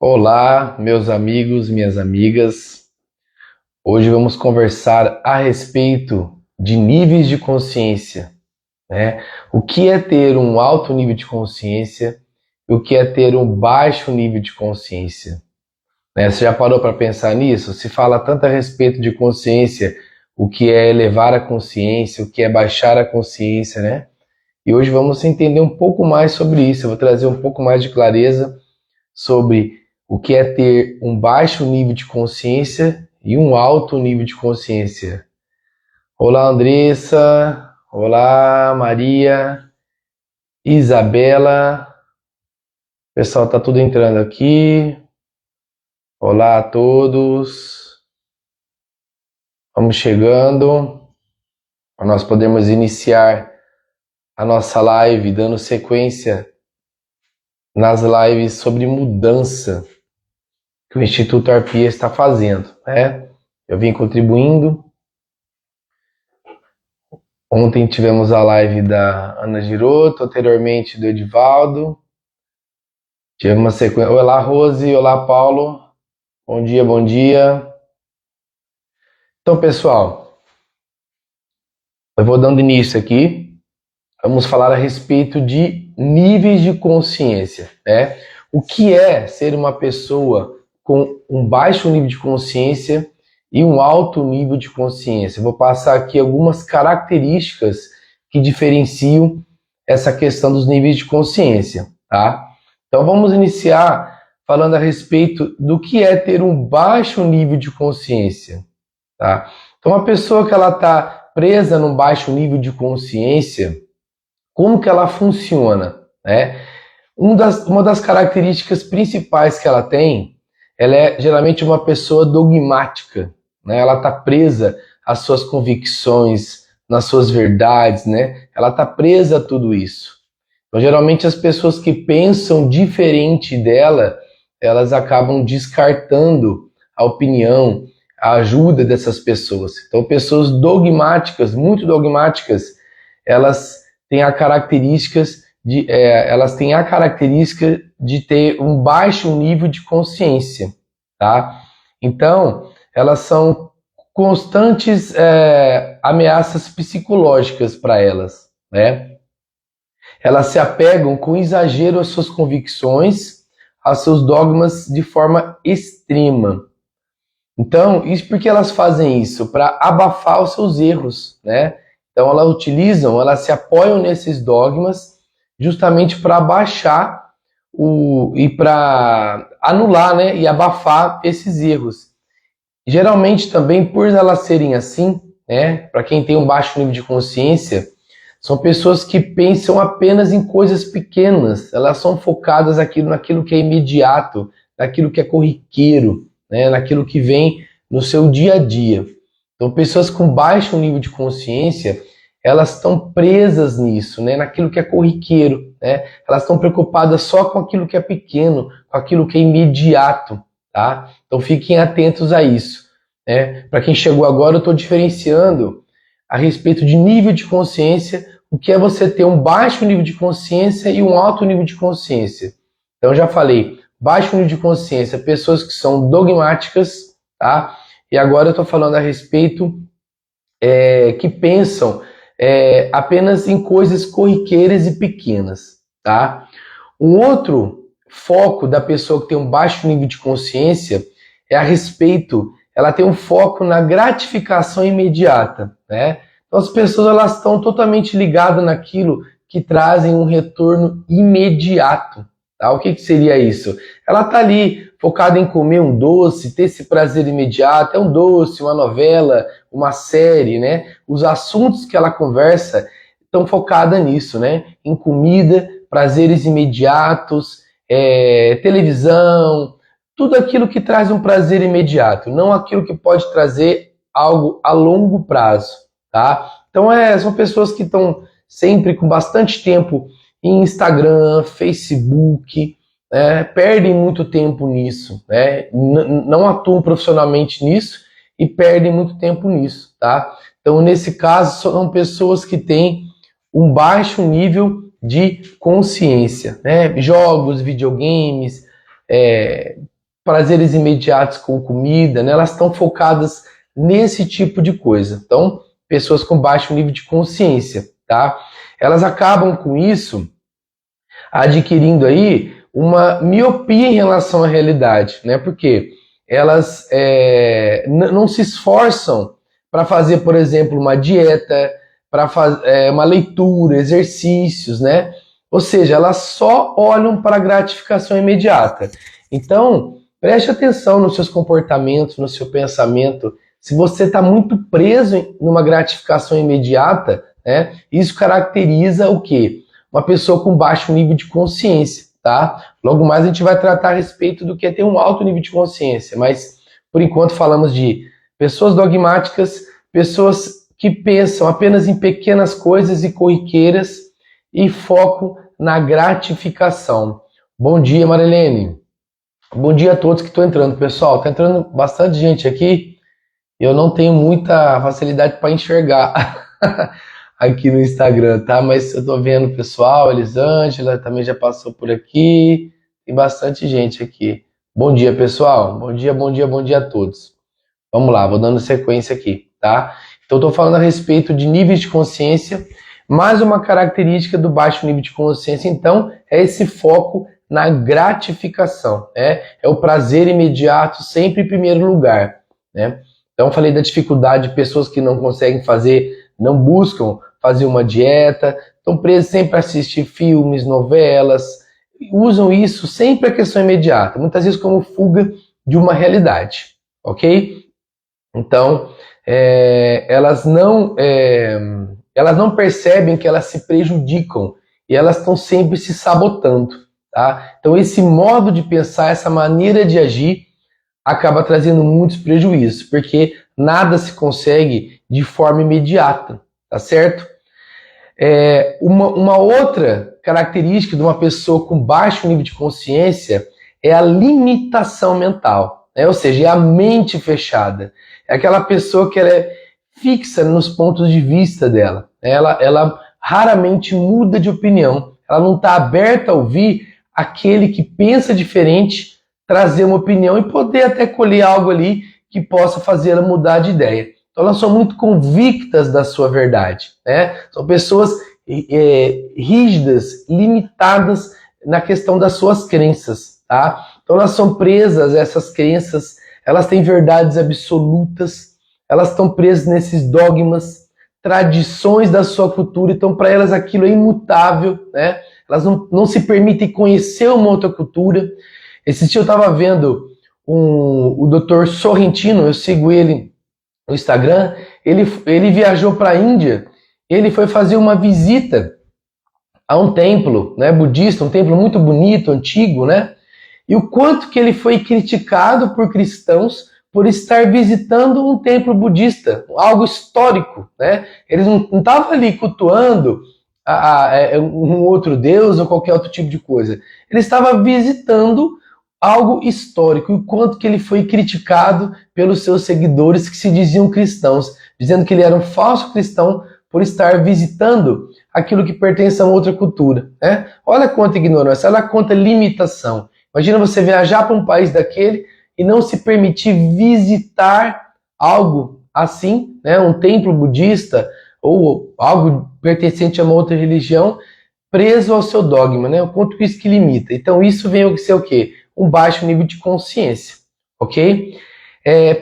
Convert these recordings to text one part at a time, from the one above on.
Olá, meus amigos, minhas amigas. Hoje vamos conversar a respeito de níveis de consciência, né? O que é ter um alto nível de consciência e o que é ter um baixo nível de consciência, né? Você já parou para pensar nisso? Se fala tanto a respeito de consciência, o que é elevar a consciência, o que é baixar a consciência, né? E hoje vamos entender um pouco mais sobre isso. Eu vou trazer um pouco mais de clareza sobre o que é ter um baixo nível de consciência e um alto nível de consciência. Olá, Andressa. Olá, Maria. Isabela. O pessoal tá tudo entrando aqui. Olá a todos. Vamos chegando. Nós podemos iniciar a nossa live dando sequência nas lives sobre mudança que o Instituto Arpia está fazendo, né? Eu vim contribuindo. Ontem tivemos a live da Ana Giroto, anteriormente do Edivaldo. Tivemos uma sequência. Olá, Rose. Olá, Paulo. Bom dia, bom dia. Então, pessoal, eu vou dando início aqui. Vamos falar a respeito de níveis de consciência, né? O que é ser uma pessoa com um baixo nível de consciência e um alto nível de consciência? Eu vou passar aqui algumas características que diferenciam essa questão dos níveis de consciência, tá? Então vamos iniciar falando a respeito do que é ter um baixo nível de consciência, tá? Então uma pessoa que ela está presa num baixo nível de consciência, como que ela funciona, né? Uma das características principais que ela tem, ela é geralmente uma pessoa dogmática, né? Ela está presa às suas convicções, nas suas verdades, né? Ela está presa a tudo isso. Então, geralmente as pessoas que pensam diferente dela, elas acabam descartando a opinião, a ajuda dessas pessoas. Então, pessoas dogmáticas, muito dogmáticas, elas têm elas têm a característica de ter um baixo nível de consciência, tá? Então, elas são constantes ameaças psicológicas para elas, né? Elas se apegam com exagero às suas convicções, aos seus dogmas de forma extrema. Então, isso porque elas fazem isso? Para abafar os seus erros, né? Então, elas se apoiam nesses dogmas justamente para abaixar e para anular, né? E abafar esses erros. Geralmente também, por elas serem assim, né? Para quem tem um baixo nível de consciência, são pessoas que pensam apenas em coisas pequenas. Elas são focadas naquilo que é imediato, naquilo que é corriqueiro, né? Naquilo que vem no seu dia a dia. Então, pessoas com baixo nível de consciência, elas estão presas nisso, né? Naquilo que é corriqueiro, né? Elas estão preocupadas só com aquilo que é pequeno, com aquilo que é imediato, tá? Então, fiquem atentos a isso, né? Para quem chegou agora, eu estou diferenciando a respeito de nível de consciência, o que é você ter um baixo nível de consciência e um alto nível de consciência. Então, eu já falei, baixo nível de consciência, pessoas que são dogmáticas, tá? E agora eu estou falando a respeito que pensam apenas em coisas corriqueiras e pequenas, tá? Um outro foco da pessoa que tem um baixo nível de consciência é a respeito, ela tem um foco na gratificação imediata, né? Então as pessoas elas estão totalmente ligadas naquilo que trazem um retorno imediato, tá? O que seria isso? Ela está ali focada em comer um doce, ter esse prazer imediato, é um doce, uma novela, uma série, né? Os assuntos que ela conversa estão focadas nisso, né? Em comida, prazeres imediatos, televisão, tudo aquilo que traz um prazer imediato, não aquilo que pode trazer algo a longo prazo, tá? Então são pessoas que estão sempre com bastante tempo em Instagram, Facebook, perdem muito tempo nisso, né? Não atuam profissionalmente nisso e perdem muito tempo nisso, tá? Então, nesse caso, são pessoas que têm um baixo nível de consciência, né? Jogos, videogames, prazeres imediatos com comida, né? Elas estão focadas nesse tipo de coisa. Então, pessoas com baixo nível de consciência, tá? Elas acabam com isso adquirindo aí uma miopia em relação à realidade, né? Porque elas não se esforçam para fazer, por exemplo, uma dieta, para fazer uma leitura, exercícios, né? Ou seja, elas só olham para a gratificação imediata. Então, preste atenção nos seus comportamentos, no seu pensamento. Se você está muito preso numa gratificação imediata, né? Isso caracteriza o quê? Uma pessoa com baixo nível de consciência, tá? Logo mais a gente vai tratar a respeito do que é ter um alto nível de consciência, mas por enquanto falamos de pessoas dogmáticas, pessoas que pensam apenas em pequenas coisas e corriqueiras e foco na gratificação. Bom dia, Marilene. Bom dia a todos que estão entrando, pessoal. Está entrando bastante gente aqui. Eu não tenho muita facilidade para enxergar aqui no Instagram, tá? Mas eu tô vendo o pessoal, Elisângela também já passou por aqui. Tem bastante gente aqui. Bom dia, pessoal. Bom dia, bom dia, bom dia a todos. Vamos lá, vou dando sequência aqui, tá? Então, eu tô falando a respeito de níveis de consciência. Mais uma característica do baixo nível de consciência, então, é esse foco na gratificação, né? É o prazer imediato sempre em primeiro lugar, né? Então, eu falei da dificuldade de pessoas que não conseguem fazer, não buscam fazer uma dieta, estão presos sempre a assistir filmes, novelas, usam isso sempre a questão imediata, muitas vezes como fuga de uma realidade, ok? Então, elas não percebem que elas se prejudicam e elas estão sempre se sabotando, tá? Então, esse modo de pensar, essa maneira de agir, acaba trazendo muitos prejuízos, porque nada se consegue de forma imediata, tá certo? Uma outra característica de uma pessoa com baixo nível de consciência é a limitação mental, né? Ou seja, é a mente fechada. É aquela pessoa que ela é fixa nos pontos de vista dela. Ela raramente muda de opinião. Ela não está aberta a ouvir aquele que pensa diferente, trazer uma opinião e poder até colher algo ali que possa fazê-la mudar de ideia. Então elas são muito convictas da sua verdade, né? São pessoas rígidas, limitadas na questão das suas crenças, tá? Então elas são presas a essas crenças, elas têm verdades absolutas, elas estão presas nesses dogmas, tradições da sua cultura, então para elas aquilo é imutável, né? Elas não se permitem conhecer uma outra cultura. Esse dia eu estava vendo o Dr. Sorrentino, eu sigo ele no Instagram, ele viajou para a Índia, ele foi fazer uma visita a um templo, né, budista, um templo muito bonito, antigo, né? E o quanto que ele foi criticado por cristãos por estar visitando um templo budista, algo histórico, né? Eles não estavam ali cultuando um outro deus ou qualquer outro tipo de coisa. Ele estava visitando algo histórico, e o quanto que ele foi criticado pelos seus seguidores que se diziam cristãos, dizendo que ele era um falso cristão por estar visitando aquilo que pertence a outra cultura, né? Olha quanta ignorância, olha quanta limitação. Imagina você viajar para um país daquele e não se permitir visitar algo assim, né? Um templo budista ou algo pertencente a uma outra religião, preso ao seu dogma, né? O quanto isso que limita. Então isso vem a ser o quê? Um baixo nível de consciência, ok?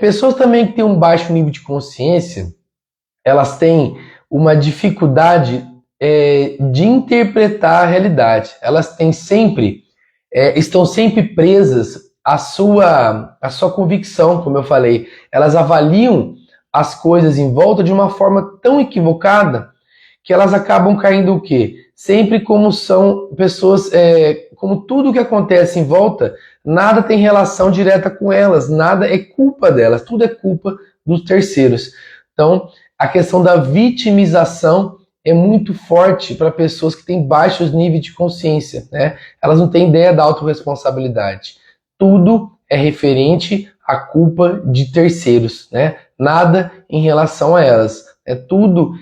Pessoas também que têm um baixo nível de consciência, elas têm uma dificuldade de interpretar a realidade. Elas têm sempre, estão sempre presas à sua convicção, como eu falei. Elas avaliam as coisas em volta de uma forma tão equivocada que elas acabam caindo o quê? Sempre como são pessoas, como tudo que acontece em volta, nada tem relação direta com elas, nada é culpa delas, tudo é culpa dos terceiros. Então, a questão da vitimização é muito forte para pessoas que têm baixos níveis de consciência, né? Elas não têm ideia da autorresponsabilidade. Tudo é referente à culpa de terceiros, né? Nada em relação a elas. Tudo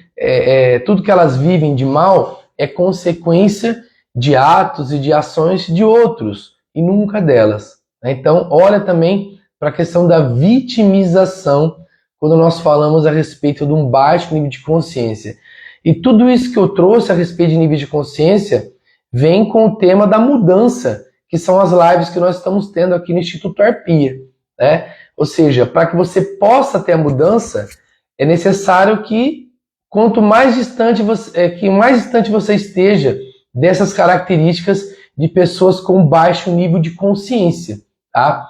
que elas vivem de mal é consequência de atos e de ações de outros, e nunca delas, né? Então, olha também para a questão da vitimização quando nós falamos a respeito de um baixo nível de consciência. E tudo isso que eu trouxe a respeito de nível de consciência vem com o tema da mudança, que são as lives que nós estamos tendo aqui no Instituto Arpia, né? Ou seja, para que você possa ter a mudança, é necessário que quanto mais distante você esteja dessas características de pessoas com baixo nível de consciência, tá?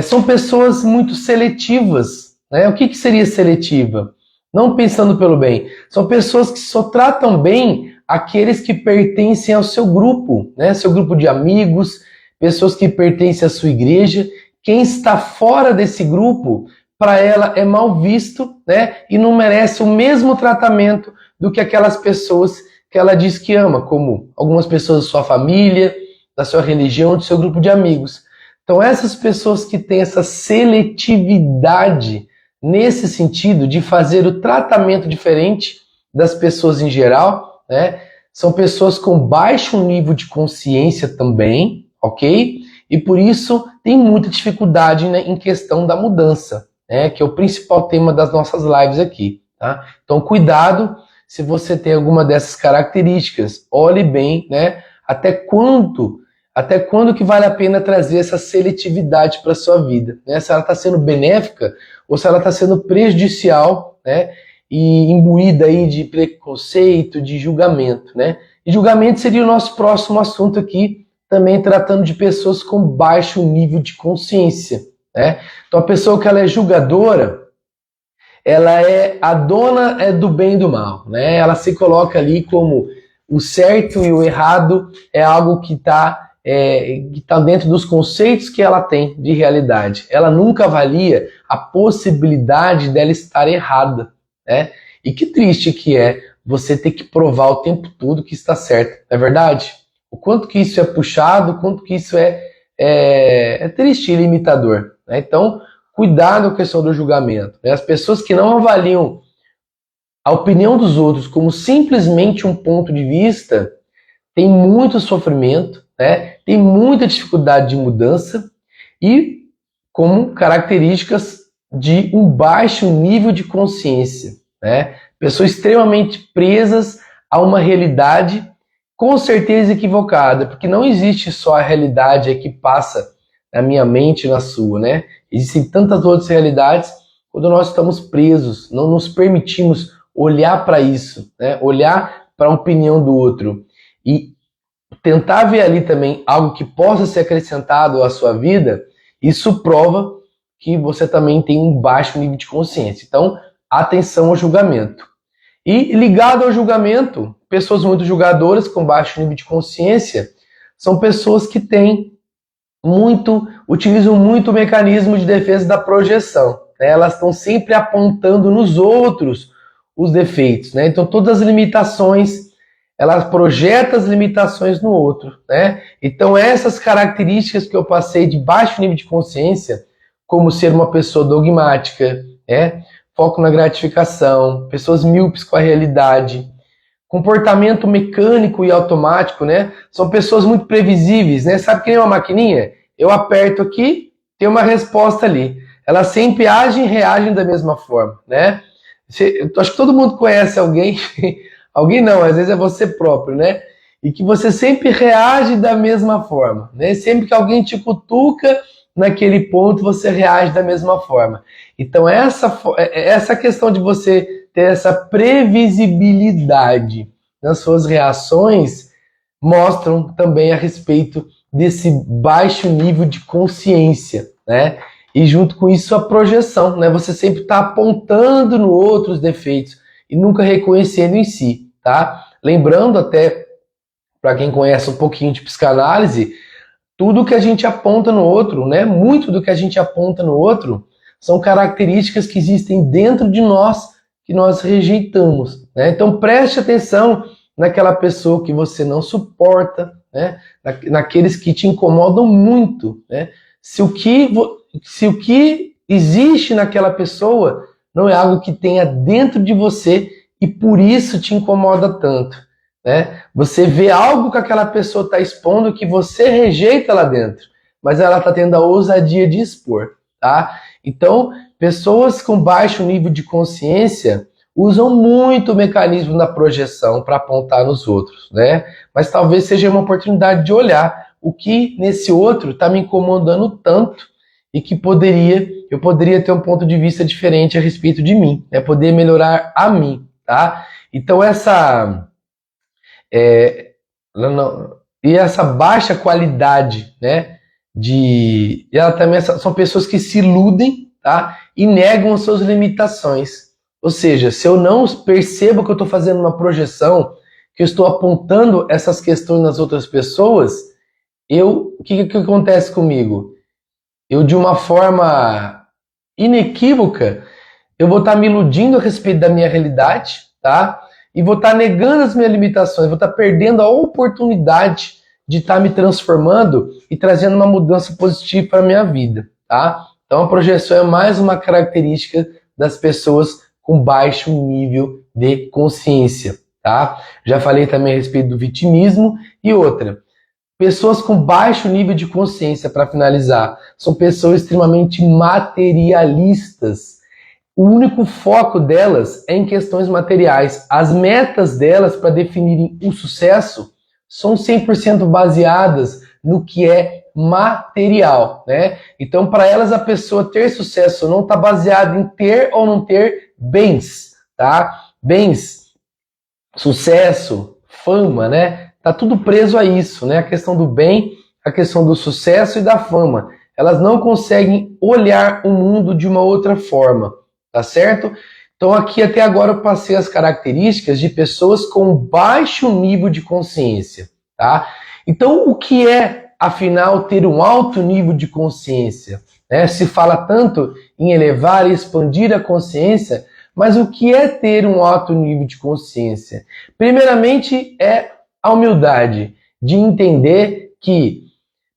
São pessoas muito seletivas, né? O que seria seletiva? Não pensando pelo bem. São pessoas que só tratam bem aqueles que pertencem ao seu grupo, né? Seu grupo de amigos, pessoas que pertencem à sua igreja. Quem está fora desse grupo, para ela é mal visto, né? E não merece o mesmo tratamento do que aquelas pessoas que ela diz que ama, como algumas pessoas da sua família, da sua religião, do seu grupo de amigos. Então, essas pessoas que têm essa seletividade nesse sentido de fazer o tratamento diferente das pessoas em geral, né? São pessoas com baixo nível de consciência também, ok? E por isso tem muita dificuldade, né, em questão da mudança, né? Que é o principal tema das nossas lives aqui, tá? Então, cuidado se você tem alguma dessas características. Olhe bem, né? Até quando que vale a pena trazer essa seletividade para a sua vida, né? Se ela está sendo benéfica ou se ela está sendo prejudicial, né? E imbuída aí de preconceito, de julgamento, né? E julgamento seria o nosso próximo assunto aqui, também tratando de pessoas com baixo nível de consciência, né? Então a pessoa que ela é julgadora, ela é a dona do bem e do mal, né? Ela se coloca ali como o certo e o errado é algo que está dentro dos conceitos que ela tem de realidade. Ela nunca avalia a possibilidade dela estar errada, né? E que triste que é você ter que provar o tempo todo que está certo, não é verdade? O quanto que isso é puxado, o quanto que isso é triste e limitador, né? Então, cuidado com a questão do julgamento, né? As pessoas que não avaliam a opinião dos outros como simplesmente um ponto de vista têm muito sofrimento, né? Tem muita dificuldade de mudança e como características de um baixo nível de consciência, né? Pessoas extremamente presas a uma realidade com certeza equivocada, porque não existe só a realidade que passa na minha mente e na sua, né? Existem tantas outras realidades quando nós estamos presos, não nos permitimos olhar para isso, né? Olhar para a opinião do outro e tentar ver ali também algo que possa ser acrescentado à sua vida. Isso prova que você também tem um baixo nível de consciência. Então, atenção ao julgamento. E ligado ao julgamento, pessoas muito julgadoras com baixo nível de consciência são pessoas que utilizam muito o mecanismo de defesa da projeção, né? Elas estão sempre apontando nos outros os defeitos, né? Então, todas as limitações, elas projetam as limitações no outro, né? Então, essas características que eu passei de baixo nível de consciência, como ser uma pessoa dogmática, né? Foco na gratificação, pessoas míopes com a realidade, comportamento mecânico e automático, né? São pessoas muito previsíveis, né? Sabe que nem uma maquininha? Eu aperto aqui, tem uma resposta ali. Elas sempre agem e reagem da mesma forma, né? Acho que todo mundo conhece alguém, alguém não, às vezes é você próprio, né? E que você sempre reage da mesma forma, né? Sempre que alguém te cutuca naquele ponto, você reage da mesma forma. Então, essa questão de você ter essa previsibilidade nas suas reações mostram também a respeito desse baixo nível de consciência, né? E junto com isso a projeção, né? Você sempre está apontando no outro os defeitos e nunca reconhecendo em si, tá? Lembrando até, para quem conhece um pouquinho de psicanálise, tudo que a gente aponta no outro, né? Muito do que a gente aponta no outro são características que existem dentro de nós que nós rejeitamos, né? Então preste atenção naquela pessoa que você não suporta, né? Naqueles que te incomodam muito, né? Se o que existe naquela pessoa não é algo que tenha dentro de você e por isso te incomoda tanto, né? Você vê algo que aquela pessoa está expondo que você rejeita lá dentro, mas ela está tendo a ousadia de expor, tá? Então, pessoas com baixo nível de consciência usam muito o mecanismo da projeção para apontar nos outros, né? Mas talvez seja uma oportunidade de olhar o que nesse outro está me incomodando tanto e que eu poderia ter um ponto de vista diferente a respeito de mim, né? Poder melhorar a mim, tá? Então essa baixa qualidade, né? Ela também são pessoas que se iludem, tá? E negam as suas limitações. Ou seja, se eu não percebo que eu estou fazendo uma projeção, que eu estou apontando essas questões nas outras pessoas, o que acontece comigo? Eu, de uma forma inequívoca, eu vou estar me iludindo a respeito da minha realidade, tá? E vou estar negando as minhas limitações, vou estar perdendo a oportunidade de estar me transformando e trazendo uma mudança positiva para a minha vida, tá? Então a projeção é mais uma característica das pessoas com baixo nível de consciência, tá? Já falei também a respeito do vitimismo e outra. Pessoas com baixo nível de consciência, para finalizar, são pessoas extremamente materialistas. O único foco delas é em questões materiais. As metas delas para definirem o sucesso são 100% baseadas no que é material, né? Então, para elas, a pessoa ter sucesso não está baseado em ter ou não ter bens, tá? Bens, sucesso, fama, né? Tá tudo preso a isso, né? A questão do bem, a questão do sucesso e da fama. Elas não conseguem olhar o mundo de uma outra forma, tá certo? Então aqui até agora eu passei as características de pessoas com baixo nível de consciência, tá? Então o que é, afinal, ter um alto nível de consciência? Né? Se fala tanto em elevar e expandir a consciência, mas o que é ter um alto nível de consciência? Primeiramente é a humildade de entender que,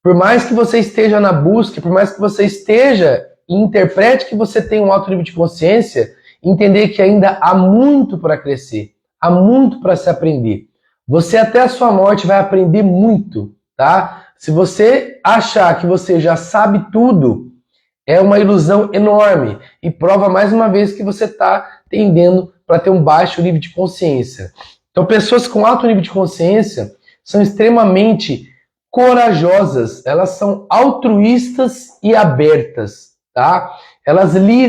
por mais que você esteja na busca, por mais que você esteja e interprete que você tem um alto nível de consciência, entender que ainda há muito para crescer, há muito para se aprender. Você até a sua morte vai aprender muito, tá? Se você achar que você já sabe tudo, é uma ilusão enorme e prova mais uma vez que você está tendendo para ter um baixo nível de consciência. Então, pessoas com alto nível de consciência são extremamente corajosas, elas são altruístas e abertas, tá?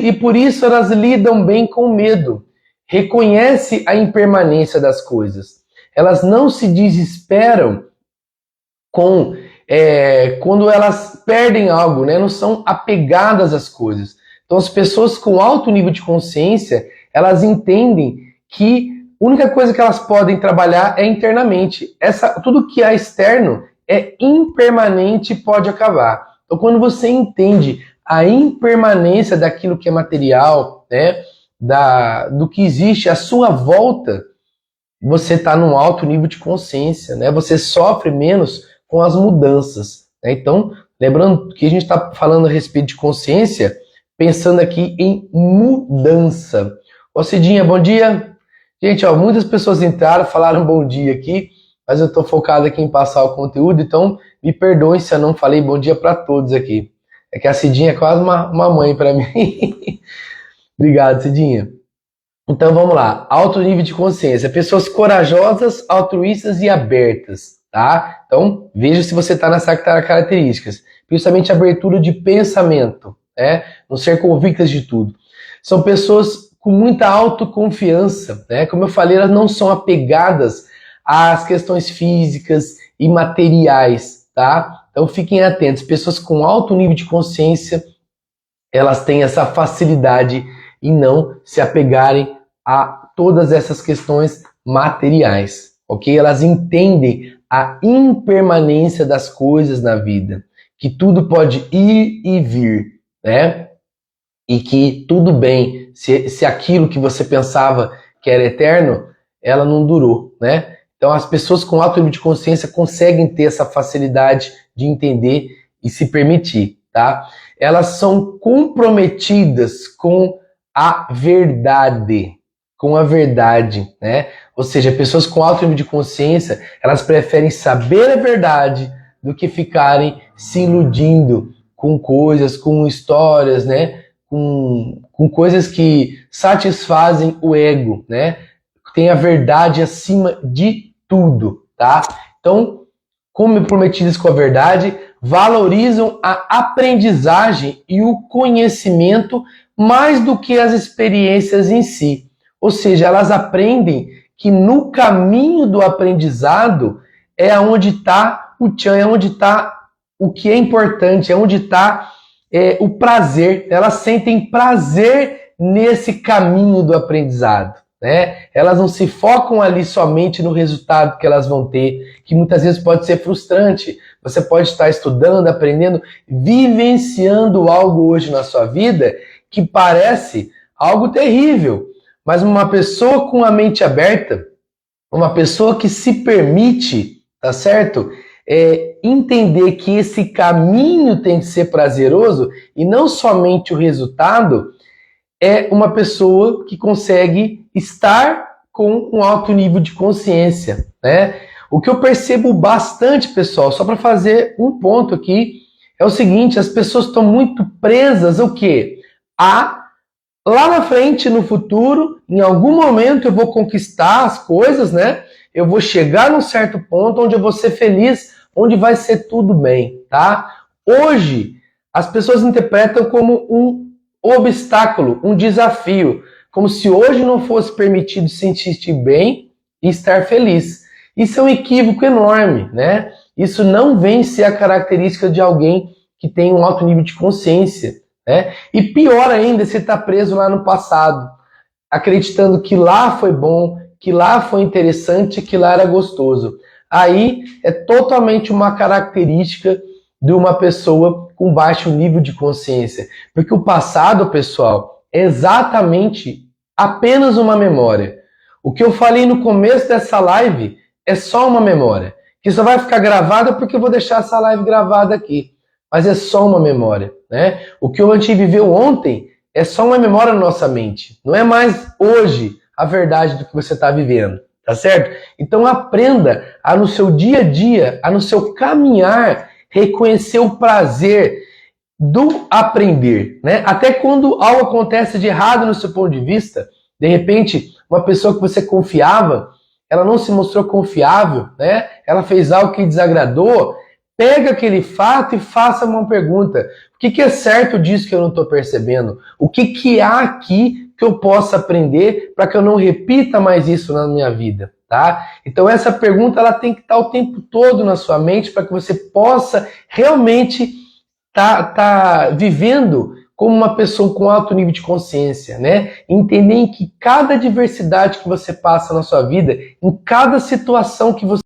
E por isso elas lidam bem com medo, reconhece a impermanência das coisas. Elas não se desesperam quando elas perdem algo, né? Não são apegadas às coisas. Então, as pessoas com alto nível de consciência, elas entendem que a única coisa que elas podem trabalhar é internamente. Tudo que é externo é impermanente e pode acabar. Então, quando você entende a impermanência daquilo que é material, né, do que existe à sua volta, você está num alto nível de consciência, né? Você sofre menos com as mudanças, né? Então, lembrando que a gente está falando a respeito de consciência, pensando aqui em mudança. Ô Cidinha, bom dia. Gente, ó, muitas pessoas entraram, falaram bom dia aqui, mas eu estou focado aqui em passar o conteúdo, então me perdoem se eu não falei bom dia para todos aqui. É que a Cidinha é quase uma mãe para mim. Obrigado, Cidinha. Então vamos lá, alto nível de consciência, pessoas corajosas, altruístas e abertas, tá? Então veja se você está nessas características, principalmente abertura de pensamento, né? Não ser convictas de tudo. São pessoas com muita autoconfiança, né? Como eu falei, elas não são apegadas às questões físicas e materiais, tá? Então fiquem atentos, pessoas com alto nível de consciência, elas têm essa facilidade em não se apegarem a todas essas questões materiais, ok? Elas entendem a impermanência das coisas na vida, que tudo pode ir e vir, né? E que tudo bem, se aquilo que você pensava que era eterno, ela não durou, né? Então as pessoas com alto nível de consciência conseguem ter essa facilidade de entender e se permitir, tá? Elas são comprometidas com a verdade, né? Ou seja, pessoas com alto nível de consciência, elas preferem saber a verdade do que ficarem se iludindo com coisas, com histórias, né? Com coisas que satisfazem o ego, né? Tem a verdade acima de tudo, tá? Então, comprometidas com a verdade, valorizam a aprendizagem e o conhecimento mais do que as experiências em si. Ou seja, elas aprendem que no caminho do aprendizado é onde está o tchan, é onde está o que é importante, é onde está o prazer. Elas sentem prazer nesse caminho do aprendizado, né? Elas não se focam ali somente no resultado que elas vão ter, que muitas vezes pode ser frustrante. Você pode estar estudando, aprendendo, vivenciando algo hoje na sua vida que parece algo terrível, mas uma pessoa com a mente aberta, uma pessoa que se permite, tá certo? Entender que esse caminho tem que ser prazeroso e não somente o resultado, é uma pessoa que consegue estar com um alto nível de consciência, né? O que eu percebo bastante, pessoal, só para fazer um ponto aqui, é o seguinte: as pessoas estão muito presas ao quê? Lá na frente, no futuro, em algum momento eu vou conquistar as coisas, né? Eu vou chegar num certo ponto onde eu vou ser feliz, onde vai ser tudo bem, tá? Hoje, as pessoas interpretam como um obstáculo, um desafio, como se hoje não fosse permitido se sentir bem e estar feliz. Isso é um equívoco enorme, né? Isso não vem ser a característica de alguém que tem um alto nível de consciência, né? E pior ainda, você está preso lá no passado, acreditando que lá foi bom, que lá foi interessante, que lá era gostoso. Aí é totalmente uma característica de uma pessoa com baixo nível de consciência. Porque o passado, pessoal, é exatamente apenas uma memória. O que eu falei no começo dessa live é só uma memória, que só vai ficar gravada porque eu vou deixar essa live gravada aqui. Mas é só uma memória, né? O que a gente viveu ontem é só uma memória na nossa mente. Não é mais hoje a verdade do que você está vivendo, tá certo? Então aprenda a no seu dia a dia, a no seu caminhar, reconhecer o prazer do aprender, né? Até quando algo acontece de errado no seu ponto de vista, de repente, uma pessoa que você confiava, ela não se mostrou confiável, né? Ela fez algo que desagradou. Pega aquele fato e faça uma pergunta. O que é certo disso que eu não estou percebendo? O que há aqui que eu possa aprender para que eu não repita mais isso na minha vida? Tá? Então essa pergunta ela tem que estar o tempo todo na sua mente para que você possa realmente tá vivendo como uma pessoa com alto nível de consciência, né? Entender que cada diversidade que você passa na sua vida, em cada situação que você